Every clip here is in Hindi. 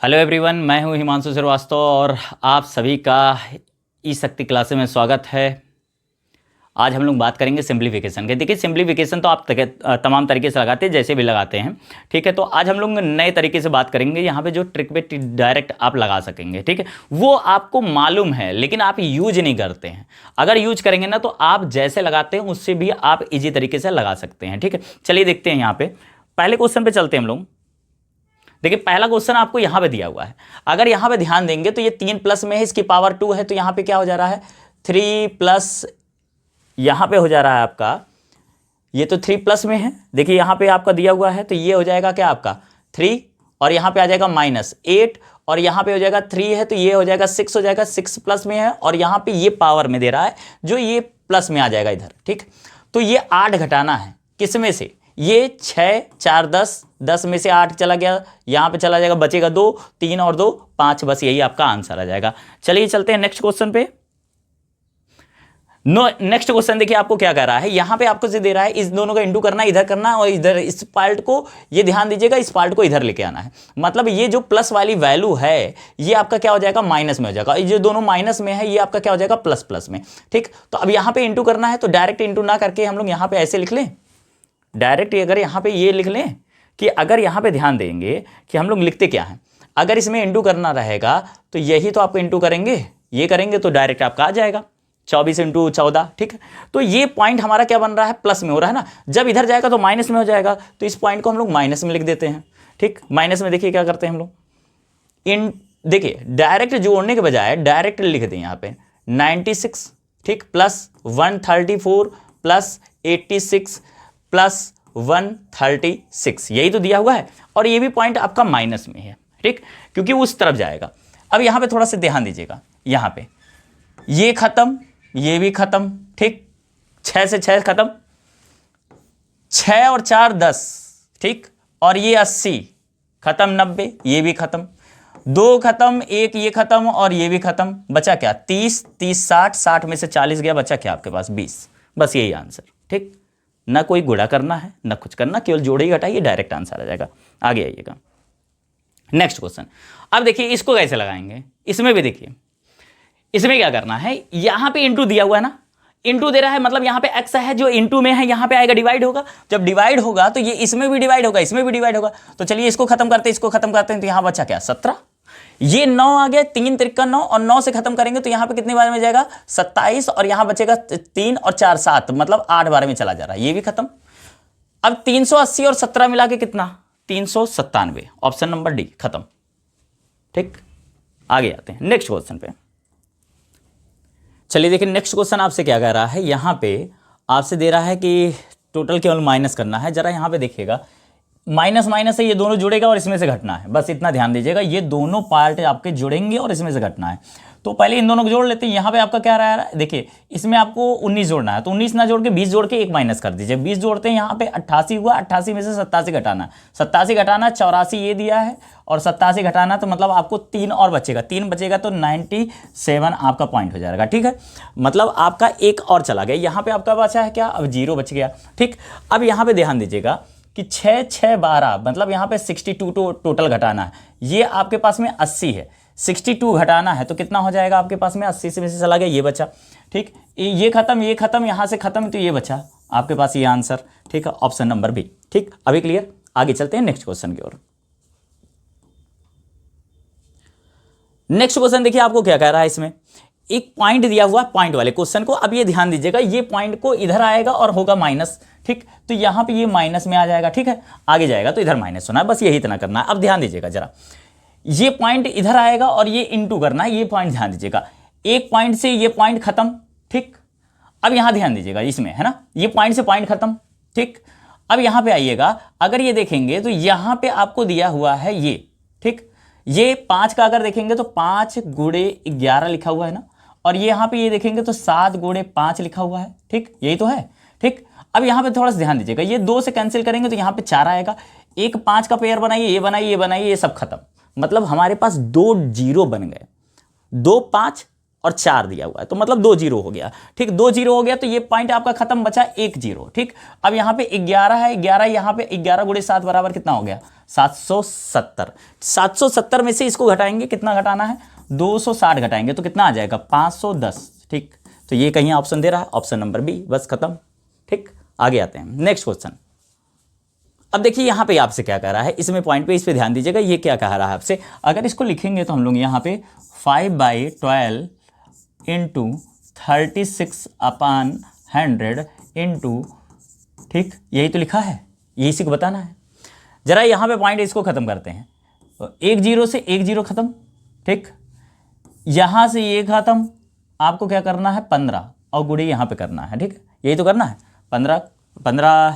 हेलो एवरीवन, मैं हूं हिमांशु श्रीवास्तव और आप सभी का ई शक्ति क्लासेस में स्वागत है। आज हम लोग बात करेंगे सिंप्लीफिकेशन के। देखिए, सिंप्लीफिकेशन तो आप तमाम तरीके से लगाते हैं, जैसे भी लगाते हैं, ठीक है। तो आज हम लोग नए तरीके से बात करेंगे, यहाँ पे जो ट्रिक पे डायरेक्ट आप लगा सकेंगे, ठीक है। वो आपको मालूम है लेकिन आप यूज नहीं करते हैं। अगर यूज करेंगे ना तो आप जैसे लगाते हैं उससे भी आप ईजी तरीके से लगा सकते हैं, ठीक है। चलिए देखते हैं, यहाँ पे पहले क्वेश्चन पे चलते हैं हम लोग। देखिए, पहला क्वेश्चन आपको यहां पे दिया हुआ है। अगर यहां पे ध्यान देंगे तो ये 3 प्लस में है, इसकी पावर 2 है, तो यहां पे क्या हो जा रहा है 3 प्लस, यहां पे हो जा रहा है आपका, ये तो 3 प्लस में है। देखिए यहां पे आपका दिया हुआ है तो ये हो जाएगा क्या आपका 3, और यहां पे आ जाएगा -8, और यहां पे हो जाएगा 3 है तो ये हो जाएगा 6 हो जाएगा, 6 प्लस में है, और यहां पे ये पावर में दे रहा है जो ये प्लस में आ जाएगा इधर, ठीक। तो ये 8 घटाना है, किस में से, ये 6 4 10, 10 में से 8 चला गया, यहां पे चला जाएगा, बचेगा 2, 3 और 2 5, बस यही आपका आंसर आ जाएगा। चलिए चलते हैं नेक्स्ट क्वेश्चन पे। नेक्स्ट क्वेश्चन देखिए आपको क्या कह रहा है, यहां पे आपको दे रहा है इस दोनों का इंटू करना, इधर करना, और इधर इस पार्ट को, ये ध्यान दीजिएगा, इस पार्ट को इधर लेके आना है। मतलब ये जो प्लस वाली वैल्यू है ये आपका क्या हो जाएगा, माइनस में हो जाएगा। ये जो दोनों माइनस में है ये आपका क्या हो जाएगा, प्लस प्लस में, ठीक। तो अब यहां पे इंटू करना है तो डायरेक्ट इंटू ना करके हम लोग यहां पे ऐसे लिख लें, डायरेक्ट अगर यहां पे ये लिख लें कि अगर यहां पे ध्यान देंगे कि हम लोग लिखते क्या है, अगर इसमें इंटू करना रहेगा तो यही तो आपको इंटू करेंगे, ये करेंगे तो डायरेक्ट आपका आ जाएगा 24 × 14, ठीक है। तो ये पॉइंट हमारा क्या बन रहा है, प्लस में हो रहा है ना, जब इधर जाएगा तो माइनस में हो जाएगा, तो इस पॉइंट को हम लोग माइनस में लिख देते हैं, ठीक। माइनस में देखिए क्या करते हैं हम लोग, इन देखिए डायरेक्ट जोड़ने के बजाय डायरेक्ट लिख दें यहाँ पे 96, ठीक, प्लस 134 प्लस 86 प्लस 136, यही तो दिया हुआ है, और ये भी पॉइंट आपका माइनस में है, ठीक, क्योंकि उस तरफ जाएगा। अब यहां पे थोड़ा सा ध्यान दीजिएगा, यहां पे ये खत्म, ये भी खत्म, ठीक, 6 से 6 खत्म, 6 और 4 10, ठीक, और ये 80 खत्म, 90 ये भी खत्म, 2 खत्म, 1 ये खत्म, और ये भी खत्म, बचा क्या 30 30 60, 60 में से 40 गया, बचा क्या आपके पास 20, बस यही आंसर, ठीक। ना कोई गुणा करना है ना कुछ करना, केवल जोड़े ही घटाइए, डायरेक्ट आंसर आ जाएगा। आगे आइएगा नेक्स्ट क्वेश्चन। अब देखिए इसको कैसे लगाएंगे, इसमें भी देखिए, इसमें क्या करना है, यहां पे इंटू दिया हुआ है ना, इंटू दे रहा है, मतलब यहां पे एक्स है जो इंटू में है, यहां पे आएगा डिवाइड होगा, जब डिवाइड होगा तो ये इसमें भी डिवाइड होगा, इसमें भी डिवाइड होगा। तो चलिए इसको खत्म करते हैं, इसको खत्म करते हैं, तो यहां बचा क्या 17, ये 9 आ गया, 3 त्रिका 9, और 9 से खत्म करेंगे तो यहां पे कितने बार में जाएगा 27, और यहां बचेगा 3 और 4 7, मतलब 8 बार में चला जा रहा है, ये भी खत्म। अब 380 और 17 मिला के कितना 397, ऑप्शन नंबर डी खत्म, ठीक। आगे आते हैं नेक्स्ट क्वेश्चन पे। चलिए देखिए नेक्स्ट क्वेश्चन आपसे क्या कह रहा है, यहां पे आपसे दे रहा है कि टोटल केवल माइनस करना है। जरा यहां पे देखिएगा, माइनस माइनस से ये दोनों जुड़ेगा और इसमें से घटना है, बस इतना ध्यान दीजिएगा, ये दोनों पार्ट आपके जुड़ेंगे और इसमें से घटना है। तो पहले इन दोनों को जोड़ लेते हैं। यहाँ पे आपका क्या रहा है, देखिए इसमें आपको 19 जोड़ना है, तो 19 ना जोड़ के 20 जोड़ के 1 माइनस कर दीजिए, 20 जोड़ते हैं, यहाँ पे 88 हुआ, 88 में से 87 घटाना, 87 घटाना 84 ये दिया है, और 87 घटाना तो मतलब आपको 3 और बचेगा, 3 बचेगा तो 97 आपका पॉइंट हो जाएगा, ठीक है। मतलब आपका एक और चला गया, यहाँ पे आपका बचा है क्या, अब 0 बच गया, ठीक। अब यहाँ पे ध्यान दीजिएगा कि 6 6 12, मतलब यहाँ पे 62 टोटल घटाना है, ये आपके पास में 80 है, 62 घटाना है तो कितना हो जाएगा आपके पास में, 80 से में से चला गया, ये बचा, ठीक। ये खत्म, यहाँ से खत्म, तो ये बचा आपके पास ये आंसर, ठीक है, ऑप्शन नंबर बी, ठीक। अभी क्लियर, आगे चलते हैं नेक्स्ट क्वेश्चन की ओर। नेक्स्ट क्वेश्चन देखिए आपको क्या कह रहा है, इसमें एक पॉइंट दिया हुआ है, पॉइंट वाले क्वेश्चन को, अब ये ध्यान दीजिएगा, ये पॉइंट को इधर आएगा और होगा माइनस, ठीक, तो यहां पे ये माइनस में आ जाएगा, ठीक है। आगे जाएगा तो इधर माइनस होना है, बस यही इतना करना है। अब ध्यान दीजिएगा जरा, ये पॉइंट इधर आएगा और ये इंटू करना है, ये पॉइंट ध्यान दीजिएगा, एक पॉइंट से ये पॉइंट खत्म, ठीक। अब यहां ध्यान दीजिएगा, इसमें है ना, ये पॉइंट से पॉइंट खत्म, ठीक। अब यहां पे आइएगा, अगर ये देखेंगे तो यहां पे आपको दिया हुआ है ये, ठीक, ये 5 का अगर देखेंगे तो 5 गुणे 11 लिखा हुआ है ना, और ये यहां पे ये देखेंगे तो 7 गुणे 5 लिखा हुआ है, ठीक, यही तो है, ठीक। अब यहां पे थोड़ा सा ध्यान दीजिएगा, ये 2 से कैंसिल करेंगे तो यहां पे 4 आएगा, एक 5 का पेयर बनाइए, ये बनाइए, ये बनाइए, ये सब खत्म, मतलब हमारे पास 2 0 बन गए, 2 5 और 4 दिया हुआ है, तो मतलब 2 0 हो गया, ठीक, 2 0 हो गया, तो ये पॉइंट आपका खत्म, बचा 1 0, ठीक। अब यहाँ पे 11 है, 11 यहाँ पे 11 गुणे 7 बराबर कितना हो गया 770। 770 में से इसको घटाएंगे, कितना घटाना है, 260 घटाएंगे तो कितना आ जाएगा, 510। ठीक, तो ये कहीं ऑप्शन दे रहा है, ऑप्शन नंबर बी, बस खत्म। ठीक, आगे आते हैं नेक्स्ट क्वेश्चन। अब देखिए यहाँ पे आपसे क्या कह रहा है, इसमें पॉइंट पे इस पे ध्यान दीजिएगा। ये क्या कह रहा है आपसे, अगर इसको लिखेंगे तो हम लोग यहाँ पे 5/12 इंटू 36/100 इंटू, ठीक, यही तो लिखा है, यही इसी को बताना है। जरा यहाँ पे पॉइंट इसको खत्म करते हैं, तो 1 0 से 1 0 खत्म। ठीक, यहाँ से ये खत्म, आपको क्या करना है 15 और गुणे यहाँ पे करना है। ठीक, यही तो करना है, 15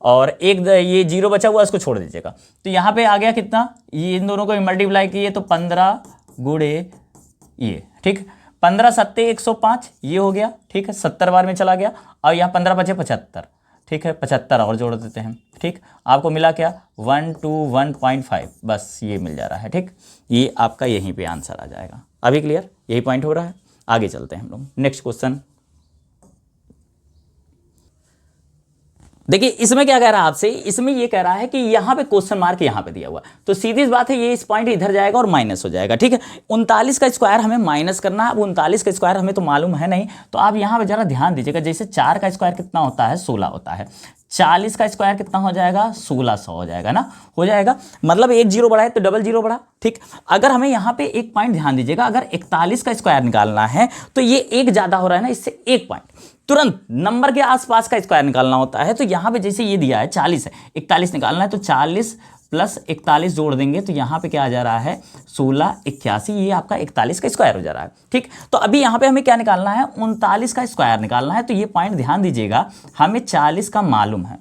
और एक ये 0 बचा हुआ, इसको छोड़ दीजिएगा। तो यहाँ पे आ गया कितना, ये इन दोनों को मल्टीप्लाई किए तो 15 गुणे ये, ठीक, 15 7 105 ये हो गया। ठीक है, 70 बार में चला गया, और यहाँ 15 बचे 75। ठीक है, 75 और जोड़ देते हैं। ठीक, आपको मिला क्या, 121.5, बस ये मिल जा रहा है। ठीक, ये आपका यहीं पे आंसर आ जाएगा। अभी क्लियर, यही पॉइंट हो रहा है। आगे चलते हैं हम लोग नेक्स्ट क्वेश्चन। देखिए इसमें क्या कह रहा है आपसे, इसमें ये कह रहा है कि यहाँ पे क्वेश्चन मार्क यहाँ पे दिया हुआ, तो सीधी बात है ये इस पॉइंट इधर जाएगा और माइनस हो जाएगा। ठीक है, 39 का स्क्वायर हमें माइनस करना है। अब 39 का स्क्वायर हमें तो मालूम है नहीं, तो आप यहाँ पे जरा ध्यान दीजिएगा। जैसे 4 का स्क्वायर कितना होता है, 16 होता है। 40 का स्क्वायर कितना हो जाएगा, 1600 हो जाएगा ना, हो जाएगा। मतलब एक 0 बढ़ा है तो डबल 0 बढ़ा। ठीक, अगर हमें यहाँ पे एक पॉइंट ध्यान दीजिएगा, अगर 41 का स्क्वायर निकालना है तो ये एक ज़्यादा हो रहा है ना, इससे एक पॉइंट तुरंत नंबर के आसपास का स्क्वायर निकालना होता है। तो यहाँ पे जैसे ये दिया है 40 है, 41 निकालना है, तो 40 प्लस 41 जोड़ देंगे तो यहाँ पे क्या आ जा रहा है, 1681। ये आपका 41 का स्क्वायर हो जा रहा है। ठीक, तो अभी यहाँ पे हमें क्या निकालना है, 39 का स्क्वायर निकालना है। तो ये पॉइंट ध्यान दीजिएगा, हमें 40 का मालूम है,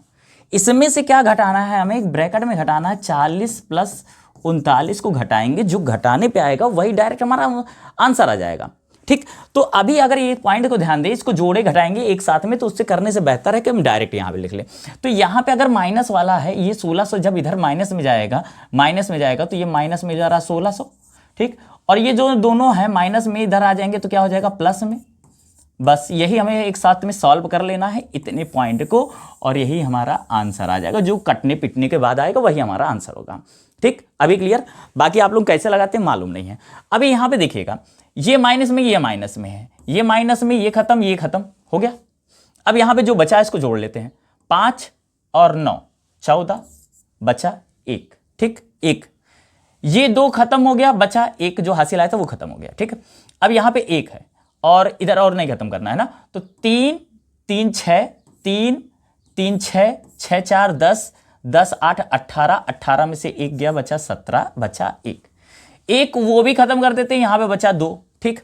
इसमें से क्या घटाना है, हमें एक ब्रैकेट में घटाना है। 40 प्लस 39 को घटाएंगे, जो घटाने पे आएगा वही डायरेक्ट हमारा आंसर आ जाएगा। ठीक, तो अभी अगर ये पॉइंट को ध्यान दें, इसको जोड़े घटाएंगे एक साथ में, तो उससे करने से बेहतर है कि हम डायरेक्ट यहाँ पे लिख लें। तो यहाँ पे अगर माइनस वाला है, ये 1600 जब इधर माइनस में जाएगा तो ये माइनस में जा रहा 1600। ठीक, और ये जो दोनों है माइनस में इधर आ जाएंगे तो क्या हो जाएगा, प्लस में। बस यही हमें एक साथ में सॉल्व कर लेना है इतने पॉइंट को, और यही हमारा आंसर आ जाएगा। जो कटने पिटने के बाद आएगा वही हमारा आंसर होगा। ठीक, अभी क्लियर। बाकी आप लोग कैसे लगाते हैं मालूम नहीं है। अभी यहाँ पे देखिएगा, ये माइनस में, ये माइनस में है, ये माइनस में, ये खत्म, ये खत्म हो गया। अब यहाँ पे जो बचा है इसको जोड़ लेते हैं। 5 और 9 14, बचा 1। ठीक, 1, ये 2 खत्म हो गया, बचा 1 जो हासिल आया था वो खत्म हो गया। ठीक, अब यहाँ पे 1 है और इधर और नहीं खत्म करना है ना, तो 3 3 6 3 3 6 6 4 10 10 8 18, 18 में से 1 गया, बचा 17, बचा 1 वो भी खत्म कर देते हैं। यहाँ पे बचा 2। ठीक,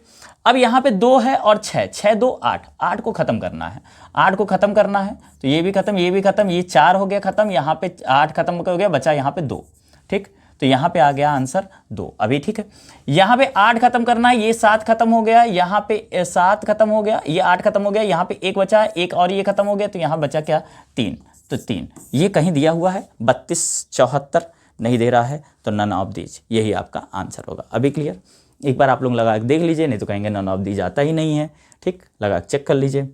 अब यहाँ पे 2 है और 6 6 2 8, 8 को खत्म करना है, 8 को खत्म करना है, तो ये भी खत्म, ये भी खत्म, ये 4 हो गया खत्म, यहाँ पे 8 खत्म हो गया, बचा यहाँ पे 2। ठीक, तो यहाँ पे आ गया आंसर 2। अभी ठीक है, यहाँ पे 8 खत्म करना है, ये 7 खत्म हो गया, यहाँ पे 7 खत्म हो गया, ये 8 खत्म हो गया, यहाँ पे 1 बचा, 1 और ये खत्म हो गया, तो यहाँ बचा क्या, 3। तो 3 ये कहीं दिया हुआ है, 32 74 नहीं दे रहा है, तो नन ऑफ दीज यही आपका आंसर होगा। अभी क्लियर, एक बार आप लोग लगा के देख लीजिए, नहीं तो कहेंगे नन ऑफ दीज आता ही नहीं है। ठीक, लगा के चेक कर लीजिए।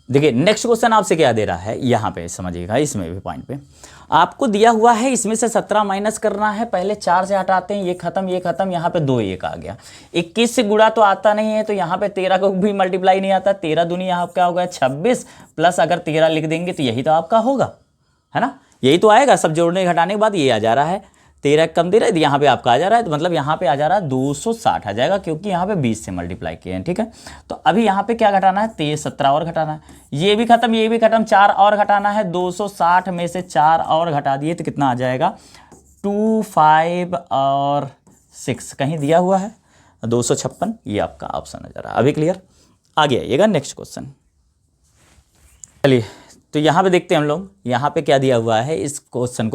देखिए नेक्स्ट क्वेश्चन आपसे क्या दे रहा है, यहाँ पे समझिएगा, इसमें भी पॉइंट पे आपको दिया हुआ है, इसमें से 17 माइनस करना है। पहले 4 से हटाते हैं, ये खत्म, ये खत्म, यहाँ पे 2 1 आ गया। 21 से गुणा तो आता नहीं है, तो यहाँ पे 13 को भी मल्टीप्लाई नहीं आता। 13 दूनी यहाँ क्या होगा 26, प्लस अगर 13 लिख देंगे तो यही तो आपका होगा, है ना, यही तो आएगा। सब जोड़ने घटाने के बाद ये आ जा रहा है, 13 कम दे रहा है, यहाँ पे आपका आ जा रहा है, तो मतलब यहाँ पे आ जा रहा है 260 आ जाएगा, क्योंकि यहाँ पे 20 से मल्टीप्लाई किए हैं। ठीक है, तो अभी यहाँ पे क्या घटाना है, 17 और घटाना है, ये भी खत्म, ये भी खत्म, 4 और घटाना है। 260 में से 4 और घटा दिए तो कितना आ जाएगा, 2 5 और 6 कहीं दिया हुआ है 256। ये आपका ऑप्शन आ जा रहा है। अभी क्लियर, आगे आइएगा नेक्स्ट क्वेश्चन। चलिए तो यहाँ पे देखते हैं हम लोग, यहाँ पे क्या दिया हुआ है। इस क्वेश्चन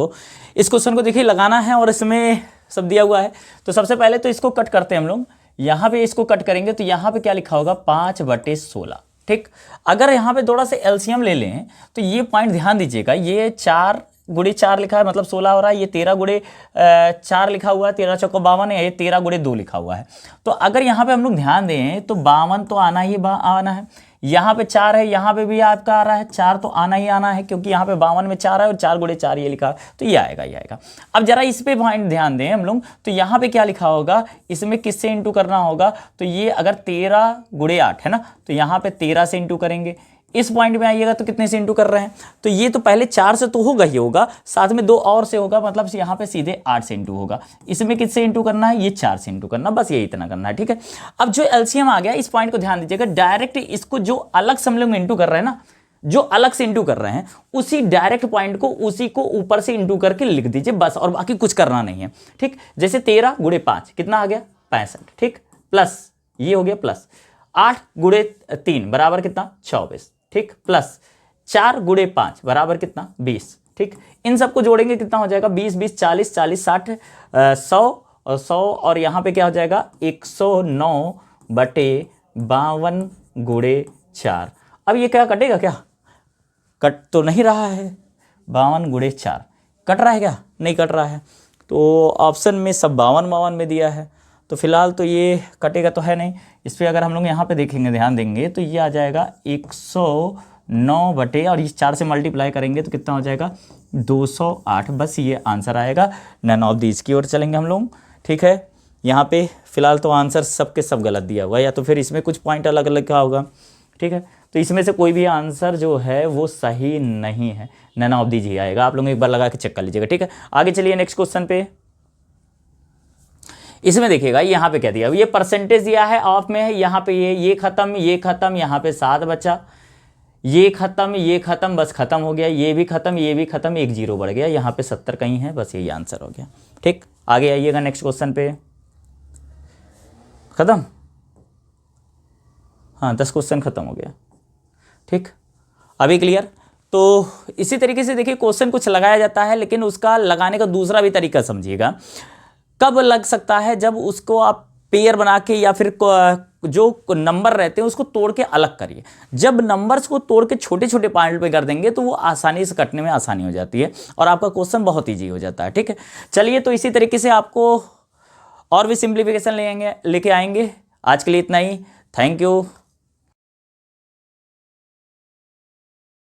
को देखिए लगाना है, और इसमें सब दिया हुआ है। तो सबसे पहले तो इसको कट करते हैं हम लोग। यहाँ पे इसको कट करेंगे तो यहाँ पे क्या लिखा होगा, 5/16। ठीक, अगर यहाँ पे थोड़ा सा एलसीएम ले लें तो ये पॉइंट ध्यान दीजिएगा, ये 4 गुणे 4 लिखा है, मतलब 16 हो रहा है। ये 13 गुणे 4 लिखा हुआ है, 13 चौको 52 है। ये 13 गुणे 2 लिखा हुआ है। तो अगर यहाँ पे हम लोग ध्यान दें तो 52 तो आना ही आना है। यहाँ पे 4 है, यहाँ पे भी आपका आ रहा है 4, तो आना ही आना है क्योंकि यहाँ पे 52 में 4 है और 4 गुणे 4 ये लिखा, तो ये आएगा, ये आएगा। अब जरा इस पे पॉइंट ध्यान दें हम लोग, तो यहाँ पे क्या लिखा होगा, इसमें किससे इंटू करना होगा, तो ये अगर 13 गुणे 8 है ना, तो यहाँ पे 13 से इंटू करेंगे। इस पॉइंट में आइएगा तो कितने से इंटू कर रहे हैं, तो ये तो पहले 4 से तो होगा ही होगा, साथ में 2 और से होगा, मतलब यहाँ पे सीधे 8 से इंटू होगा। इसमें किससे इंटू करना है, ये 4 से इंटू करना, बस ये इतना करना है, ठीक है। अब जो एलसीएम आ गया, इस पॉइंट को ध्यान दीजिएगा, डायरेक्ट इसको जो अलग से हम लोग इंटू कर रहे हैं ना, जो अलग से इंटू कर रहे हैं, उसी डायरेक्ट पॉइंट को उसी को ऊपर से इंटू करके लिख दीजिए बस, और बाकी कुछ करना नहीं है, ठीक। जैसे 13 गुणे 5 कितना आ गया, 65, ठीक, प्लस ये हो गया प्लस 8 गुणे 3 बराबर कितना, 24, ठीक, प्लस 4 गुणे 5 बराबर कितना, 20, ठीक। इन सबको जोड़ेंगे कितना हो जाएगा, 20 20 40 40 60 100 और 100 और यहाँ पे क्या हो जाएगा 109/52 गुणे 4। अब ये क्या कटेगा, क्या कट तो नहीं रहा है, 52 गुणे 4 कट रहा है क्या, नहीं कट रहा है, तो ऑप्शन में सब 52 में दिया है, तो फिलहाल तो ये कटेगा तो है नहीं। इस पर अगर हम लोग यहाँ पे देखेंगे, ध्यान देंगे, तो ये आ जाएगा 109 बटे और इस 4 से मल्टीप्लाई करेंगे तो कितना हो जाएगा 208, बस ये आंसर आएगा। नन ऑफ दीज की ओर चलेंगे हम लोग, ठीक है। यहाँ पे फिलहाल तो आंसर सबके सब गलत दिया हुआ है, या तो फिर इसमें कुछ पॉइंट अलग अलग का होगा, ठीक है। तो इसमें से कोई भी आंसर जो है वो सही नहीं है, नन ऑफ दीज ही आएगा। आप लोग एक बार लगा के चेक कर लीजिएगा, ठीक है। आगे चलिए नेक्स्ट क्वेश्चन पे। इसमें देखिएगा यहाँ पे क्या दिया, ये परसेंटेज दिया है, ऑफ में है, यहाँ पे ये खत्म, ये खत्म, यहाँ पे 7 बचा, ये खत्म, बस खत्म हो गया, ये भी खत्म, ये भी खत्म, 1 0 बढ़ गया, यहाँ पे 70 कहीं है, बस यही आंसर हो गया, ठीक। आगे आइएगा नेक्स्ट क्वेश्चन पे, खत्म, हाँ 10 क्वेश्चन खत्म हो गया, ठीक। अभी क्लियर। तो इसी तरीके से देखिए क्वेश्चन कुछ लगाया जाता है, लेकिन उसका लगाने का दूसरा भी तरीका समझिएगा। कब लग सकता है, जब उसको आप पेयर बना के या फिर जो नंबर रहते हैं उसको तोड़ के अलग करिए। जब नंबर्स को तोड़ के छोटे छोटे पार्ट पे कर देंगे तो वो आसानी से कटने में आसानी हो जाती है और आपका क्वेश्चन बहुत ईजी हो जाता है, ठीक है। चलिए, तो इसी तरीके से आपको और भी सिंप्लीफिकेशन लेके आएंगे। आज के लिए इतना ही, थैंक यू।